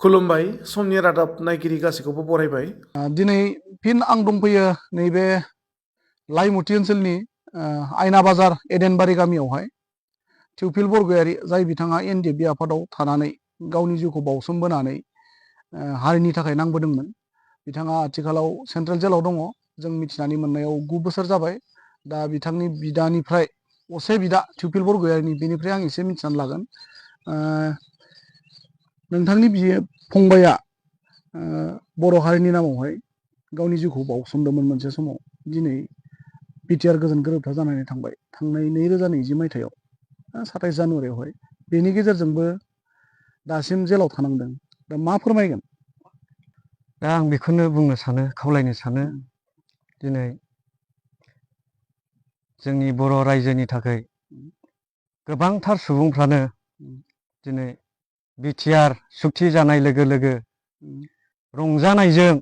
खुलुमबाय समनि रादाब नायगिरि गासैखौबो बरायबाय। दिनै फिन आं दंफैयो नैबे लाइमुथि ओनसोलनि आयना बाजार एडेनबारि गामियावहाय थिउफिल बरगयारि जाय बिथाङा एनडिएफबि आफादाव थानानै गावनि जिउखौ बावसोमबोनानै हारिनि थाखाय नांबोदोंमोन। बिथाङा आथिखालाव सेन्ट्रेल जेलाव दङ। जों मिथिनानै मोननायाव 9 बोसोर जाबाय। दा बिथांनि बिदानिफ्राय असे बिदा थिउफिल बरगयारिनि बेनिफ्राय आं एसे मिथिनानै लागोन। नोंथांनि फंबाया बर' हारिनि नामावहाय गावनि जिउखौ बावसोमदोंमोन मोनसे समाव। दिनै बिटिआर गोजोन गोरोबथा जानानै थांबाय थांनाय 2020 मायथाइयाव 27 जानुवारियावहाय। बेनि गेजेरजोंबो दासिम जेलाव थानांदों। दा मा फोरमायगोन? दा आं बेखौनो बुंनो सानो, खावलायनो सानो, दिनै जोंनि बर' रायजोनि थाखाय गोबांथार सुबुंफ्रानो दिनै बिटिआर सुक्ति जानाय लोगो लोगो रंजानायजों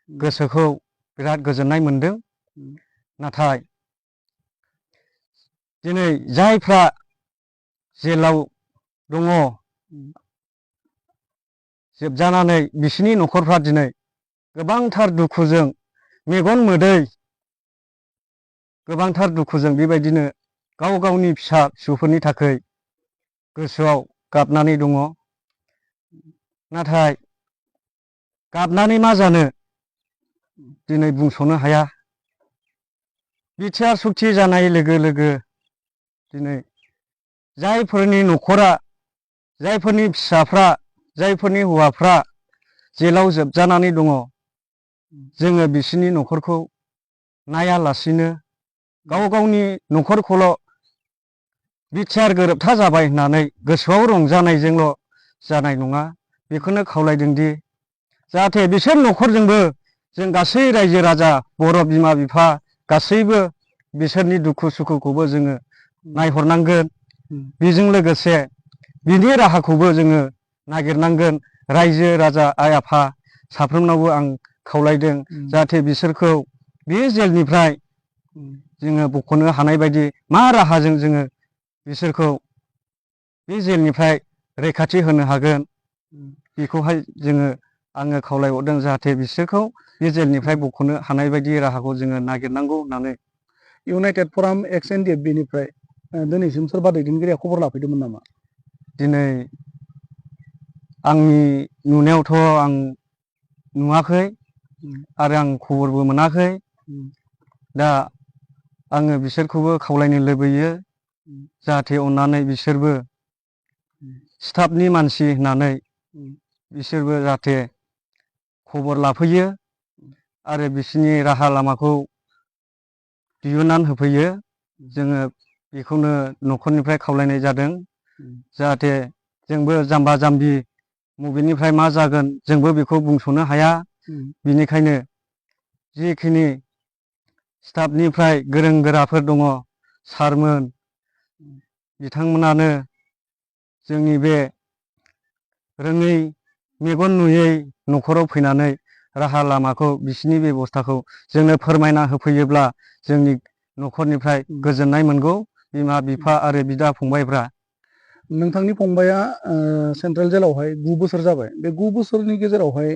गोसोखौ बिराद गोजोननाय मोनदों। नाथाय दिनै जायफ्रा जेलाव दङ जोबजानानै बिसिनि न'खरफ्रा दिनै गोबांथार दुखुजों मेगन मोदै गोबांथार दुखुजों बेबायदिनो गाव गावनि फिसा फिसौफोरनि थाखाय गोसोआव गाबनानै दङ। नाथाय गाबनानै मा जानो दिनै बुंस'नो हाया। बिटिआर सुक्ति जानाय लोगो लोगो दिनै जायफोरनि न'खरा, जायफोरनि फिसाफ्रा, जायफोरनि हौवाफ्रा जेलाव जोबजानानै दङ, जोङो बिसोरनि न'खरखौ नायालासिनो गाव गावनि न'खरखौल' बिटिआर गोरोबथा जाबाय होननानै गोसोआव रंजानायजोंल' जानाय नङा। बेखौनो खावलायदोंदि जाहाथे बिसोर न'खरजोंबो जों गासै रायजो राजा, बर' बिमा बिफा गासैबो बिसोरनि दुखु सुखुखौबो जोङो नायहरनांगोन। बेजों लोगोसे बिनि राहाखौबो जोङो नागिरनांगोन। रायजो राजा, आइ आफा साफ्रोमनावबो आं खावलायदों जाहाथे बिसोरखौ बे जेलनिफ्राय जोङो बख'नो हानाय बायदि मा राहाजों जोङो बिसोरखौ बे जेलनिफ्राय रैखाथि होनो हागोन, बेखौहाय आङो खावलायहरदों। जाहाथे बिसोरखौ बे जेलनिफ्राय बख'नो हानाय बायदि राहाखौ जोङो नागिरनांगौ होननानै। इउनाइटेड फराम एक्स एनडिएफबिनिफ्राय दिनैसिम सोरबा दैदेनगिरिया खबर लाफैदोंमोन नामा? दिनै आंनि नुनायावथ' आं नुवाखै आरो आं खबरबो मोनाखै। दा आङो बिसोरखौबो खावलायनो लुबैयो जाहाथे अननानै बिसोरबो स्टाफनि मानसि होननानै बिसोरबो जाहाथे खबर लाफैयो आरो बिसोरनि राहा लामाखौ दिहुननानै होफैयो। जोङो बेखौनो न'खरनिफ्राय खावलायनाय जादों। जाहाथे जोंबो जाम्बा जाम्बि बबेनिफ्राय मा जागोन जोंबो बेखौ बुंस'नो हाया। बिनिखायनो जिखिनि स्टाफनिफ्राय गोरों गोराफोर दङ, सारमोन, बिथांमोनानो जोंनि बे रोङै, मेगन नुयै न'खराव फैनानै राहा लामाखौ, बिसिनि बेब'स्थाखौ जोंनो फोरमायना होफैयोब्ला जोंनि न'खरनिफ्राय गोजोननाय मोनगौ। बिमा बिफा आरो बिदा फंबायफ्रा। नोंथांनि फंबाया सेन्ट्रेल जेलावहाय 9 बोसोर जाबाय। बे 9 बोसोरनि गेजेरावहाय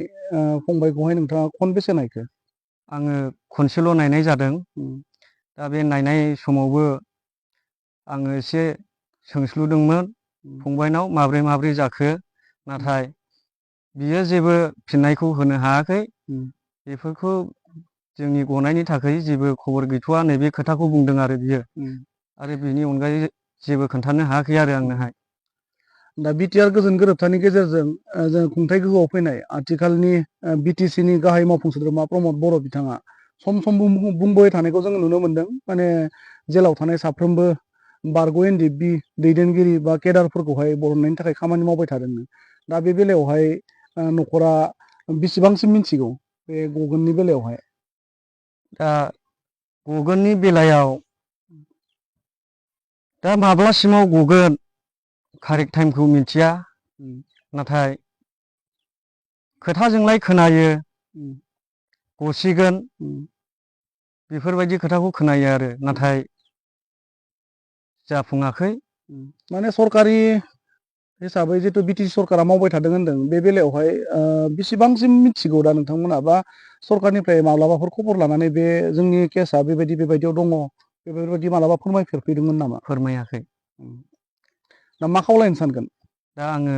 फंबायखौहाय नोंथाङा खनबेसे नायखो? आङो खनसेल' नायनाय जादों। दा बे नायनाय समावबो आङो एसे सोंस्लुदोंमोन फंबायनाव माब्रै माब्रै जाखो, नाथाय बियो जेबो फिननायखौ होनो हायाखै। बेफोरखौ जोंनि गनायनि थाखाय जेबो खबर गैथ'वा नैबे खोथाखौ बुंदों आरो बियो। आरो बिनि अनगायै जेबो खोन्थानो हायाखै आरो आंनोहाय। दा बिटिआर गोजोन गोरोबथानि गेजेरजों जों खुंथाइ गोहोआव फैनाय आथिखालनि बिटिसिनि गाहाय मावफुं सोद्रोमा प्रमद बर' बिथाङा सम सम बुंबाय थानायखौ जों नुनो मोनदों। माने जेलाव थानाय साफ्रोमबो बारग' एनडिएफबि दैदेनगिरि बा केडारफोरखौहाय बरननायनि थाखाय खामानि मावबाय थादोंनो। दा बे बेलायावहाय न'खरा बेसेबांसिम मिथिगौ बे गगननि बेलायावहाय? दा गगननि बेलायाव दा माब्लासिमाव गगोन कारेक्ट टाइमखौ मिथिया। नाथाय खोथाजोंलाय खोनायो गसिगोन, बेफोरबायदि खोथाखौ खोनायो आरो नाथाय जाफुङाखै। माने सरकारि हिसाबै जितु बिटिसि सरकारा मावबाय थादों होनदों बे बेलायावहाय बेसेबांसिम मिथिगौ दा नोंथांमोना बा सरकारनिफ्राय माब्लाबाफोर खबर लानानै बे जोंनि केसआ बेबायदियाव दङ बेफोरबायदि मालाबा फोरमायफेरफैदोंमोन नामा? फोरमायाखै। दा मा खावलायनो सानगोन? दा आङो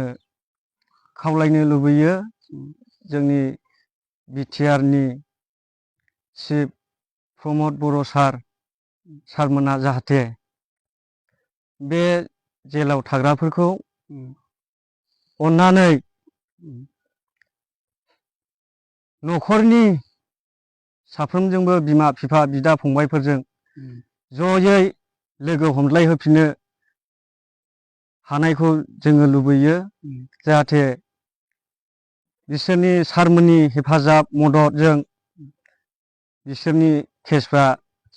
खावलायनो लुबैयो जोंनि बिटिआरनि चिफ प्रमद बर' सारमोना जाहाथे बे जेलाव थाग्राफोरखौ अननानै न'खरनि साफ्रोमजोंबो बिमा बिफा बिदा फंबायफोरजों जयै लोगो हमज्लायहोफिननो हानायखौ जोङो लुबैयो। जाहाथे बिसोरनि सारमोननि हेफाजाब मददजों बिसोरनि केसफ्रा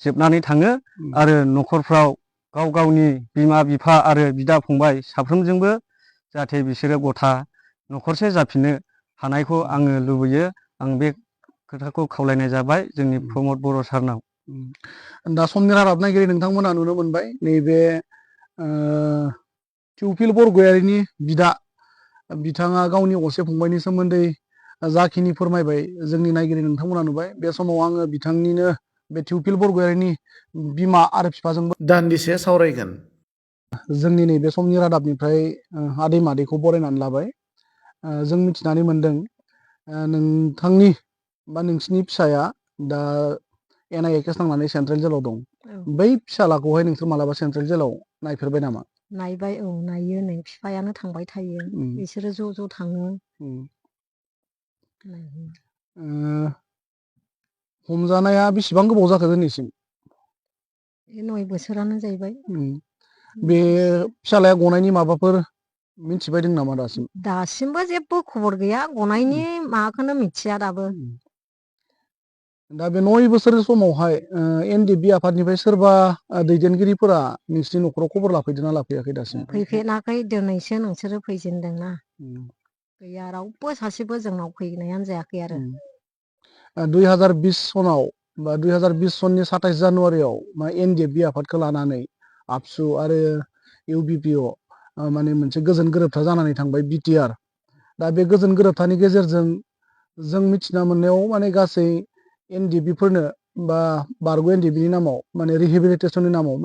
जोबनानै थाङो आरो न'खरफ्राव गाव गावनि बिमा बिफा आरो बिदा फंबाय साफ्रोमजोंबो जाहाथे बिसोरो गथा न'खरसे जाफिननो हानायखौ आङो लुबैयो। आं बे खोथाखौ खावलायनाय जाबाय जोंनि प्रमद बर' सारनाव। दा समनि रादाब नायगिरि नोंथांमोना नुनो मोनबाय नैबे थिउफिल बरगयारिनि बिदा बिथाङा गावनि असे फंबायनि सोमोन्दै जाखिनि फोरमायबाय जोंनि नायगिरि नोंथांमोना नुबाय। बे समाव आङो बिथांनिनो बे थिउफिल बरगयारिनि बिमा आरो बिफाजोंबो दान्दिसे सावरायगोन। जोंनि नैबे समनि रादाबनिफ्राय आदै मादैखौ बरायनानै लाबाय। जों मिथिनानै मोनदों नोंथांनि बा नोंसिनि फिसाया दा NIA केस नांनानै सेन्ट्रेल जेलाव दं। बै फिसालाखौहाय नोंसोर मालाबा सेन्ट्रेल जेलाव नायफेरबाय नामा? नायबाय, औ नायो, नै बिफायानो थांबाय थायो, बिसोरो ज' थाङो। हमजानाया बेसेबां गोबाव जाखो दिनैसिम? 9 बोसोरानो जाहैबाय। बे फिसालाया गनायनि माबाफोर मिथिबायदों नामा दासिम? दासिमबो जेबो खबर गैया, गनायनि माबाखौनो मिथिया दाबो। दा बे 9 बोसोर समावहाय NDB आफादनिफ्राय सोरबा दैदेनगिरिफोरा नोंसिनि न'खराव खबर लाफैदोंना लाफैयाखै दासिम? फैफेराखै, दिनैसो नोंसोरो फैजेनदोंना। गैया, रावबो सासेबो जोंनाव फैनायानो जायाखै आरो। 2020 सनाव बा 2020 सननि 27 जानुवारियाव NDB आफादखौ लानानै आबसु आरो UBPO माने मोनसे गोजोन गोरोबथा जानानै थांबाय BTR। दा बे गोजोन गोरोबथानि गेजेरजों जों मिथिना मोननायाव माने गासै NDB फोरनो बा बारग' NDBनि नामाव माने रिहेबिलिटेसननि नामाव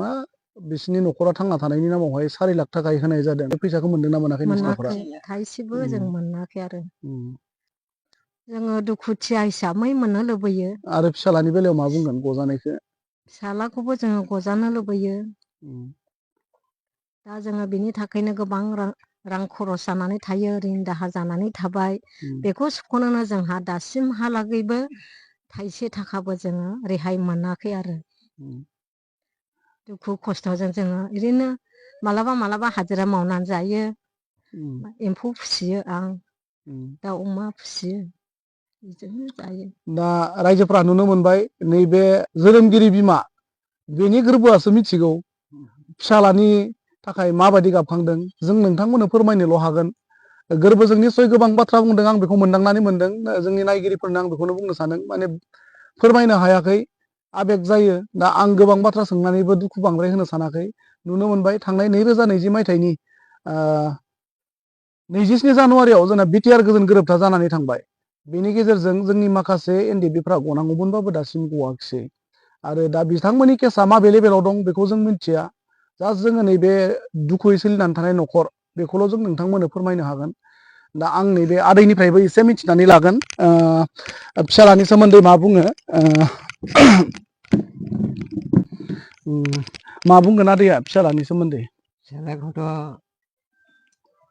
बिसोरनि न'खरा थांना थानायनि नामावहाय 4 लाख थाखा होनाय जादों। बे फैसाखौ मोनदों ना मोनाखै नोंसिनाफोरा? मोनाखै, थाइसेबो जों मोनाखै आरो। जोङो दुखुथिया हिसाबै मोननो लुबैयो। आरो फिसालानि बेलायाव मा बुंगोन गजानायखौ? फिसालाखौबो जोङो गजानो लुबैयो। दा जोङो बिनि थाखायनो गोबां रां खरस जानानै थायो, रिन दाहा जानानै थाबाय। बेखौ सुख'नोनो जोंहा दासिमहालागैबो थाइसे थाखाबो जोङो रेहाय मोनाखै आरो। दुखु खस्थ'जों जोङो ओरैनो मालाबा हाजिरा मावनानै जायो। एम्फौ फिसियो आं, दाउ अमा फिसियो, बेजोंनो जायो। दा रायजोफ्रा नुनो मोनबाय नैबे जोनोमगिरि बिमा बेनि गोरबोआसो मिथिगौ फिसालानि थाखाय माबायदि गाबखांदों। जों नोंथांमोननो फोरमायनोल' हागोन। गोरबोजों निस्सय गोबां बाथ्रा बुंदों, आं बेखौ मोनदांनानै मोनदों। जोंनि नायगिरिफोरनो आं बेखौनो बुंनो सानदों, माने फोरमायनो हायाखै, आबेग जायो। दा आं गोबां बाथ्रा सोंनानैबो दुखु बांद्राय होनो सानाखै। नुनो मोनबाय थांनाय 2020 मायथाइनि 27 जानुवारियाव जोंना BTR गोजोन गोरोबथा जानानै थांबाय। बेनि गेजेरजों जोंनि माखासे NDBफ्रा गनांगौमोनबाबो दासिम गवाखिसै। आरो दा बिथांमोननि केसा माबे लेभेलाव दं बेखौ जों मिथिया। जास्ट जोङो नैबे दुखुयै सोलिनानै थानाय न'खर बेखौल' जों नोंथांमोननो फोरमायनो हागोन। दा आं नैबे आदैनिफ्रायबो एसे मिथिनानै लागोन फिसालानि सोमोन्दै मा बुङो। मा बुंगोन आदैया फिसालानि सोमोन्दै? फिसालाखौथ'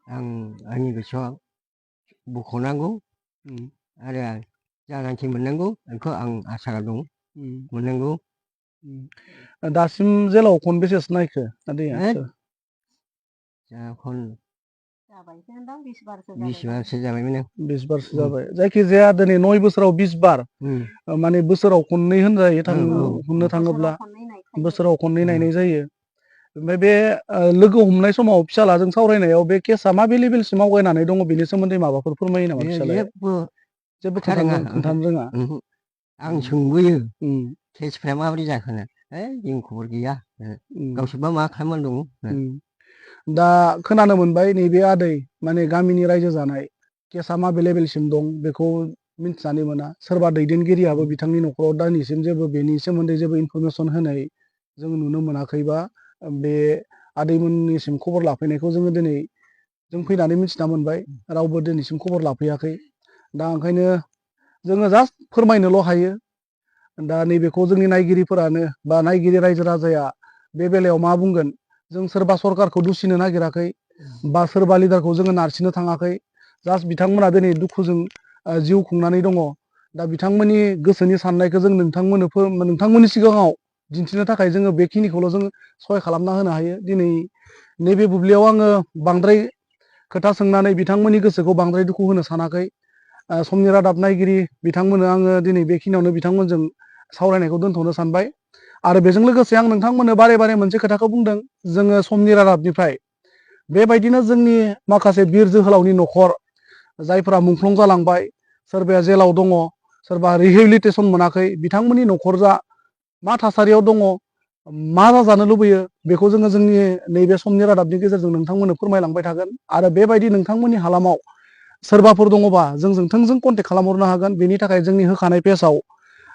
आं आंनि गोसोआव बख'नांगौ आरो जानाखि मोननांगौ बेखौ आं आसा दं, मोननांगौ। दासिम जेलाव खनबेसेसो नायखो आदैया? जाबायदां 20 बारसो 20 बारसो जाबायमोन आं। 20 बारसो जाबाय। जायखिजाया दिनै 9 बोसोराव 20 बार माने बोसोराव खननै होनजायो हमनो थाङोब्ला बोसोराव खननै नायनाय जायो। ओमफ्राय बे लोगो हमनाय समाव फिसालाजों सावरायनायाव बे केसा माबे लेभेलसिम आवगायनानै दङ बेनि सोमोन्दै माबाफोर फोरमायो नामा फिसालाया? जेबो खोन्थानो रोङा। आं सोंबोयो केसफ्रा माबोरै जाखो, जों खबर गैया, गावसोरबा मा खालामनानै दङ। दा खोनानो मोनबाय नैबे आदै माने गामिनि रायजो जानाय केसा माबे लेभेलसिम दं बेखौ मिथिनानै मोना सोरबा दैदेनगिरियाबो बिथांनि न'खराव दिनैसिम जेबो बेनि सोमोन्दै जेबो इनफरमेसन होनाय जों नुनो मोनाखैबा बे आदैमोननिसिम खबर लाफैनायखौ जोङो दिनै जों फैनानै मिथिना मोनबाय रावबो दिनैसिम खबर लाफैयाखै दा ओंखायनो जोङो जास्ट फोरमायनोल' हायो दा नैबेखौ जोंनि नायगिरिफोरानो बा नायगिरि रायजो राजाया बे बेलायाव मा बुंगोन जों सोरबा सरकारखौ दुसिनो नागिराखै बा सोरबा लिडारखौ जोङो नारसिननो थाङाखै जास्ट बिथांमोना दिनै दुखुजों जिउ खुंनानै दङ दा बिथांमोननि गोसोनि साननायखौ जों नोंथांमोननि सिगाङाव दिन्थिनो थाखाय जोङो बेखिनिखौल' जों सहाय खालामना होनो हायो दिनै नैबे बुब्लियाव आङो बांद्राय खोथा सोंनानै बिथांमोननि गोसोखौ बांद्राय दुखु होनो सानाखै समनि रादाब नायगिरि बिथांमोननो आङो दिनै बेखिनियावनो बिथांमोनजों सावरायनायखौ दोनथ'नो सानबाय आरो बेजों लोगोसे आं नोंथांमोननो बारे बारे मोनसे खोथाखौ बुंदों जोङो समनि रादाबनिफ्राय बेबायदिनो जोंनि माखासे बिर जोहोलावनि न'खर जायफोरा मुंख्लं जालांबाय सोरबाया जेलाव दङ सोरबा रिहेबिलिटेसन मोनाखै बिथांमोननि न'खरजा मा थासारियाव दङ मा जाजानो लुबैयो बेखौ जोङो जोंनि नैबे समनि रादाबनि गेजेरजों नोंथांमोननो फोरमायलांबाय थागोन आरो बेबायदि नोंथांमोननि हालामाव सोरबाफोर दङबा जोंजों थोंजों कन्टेक्ट खालामहरनो हागोन बेनि थाखाय जोंनि होखानाय पेजाव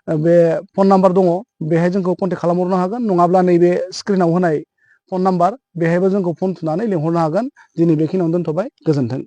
बे फन नाम्बार दङ बेहाय जोंखौ कन्टेक्ट खालामहरनो हागोन नङाब्ला नैबे स्क्रिनाव होनाय फन नाम्बार बेहायबो जोंखौ फन थुनानै लिंहरनो हागोन दिनै बेखिनियावनो दोनथ'बाय गोजोन्थों।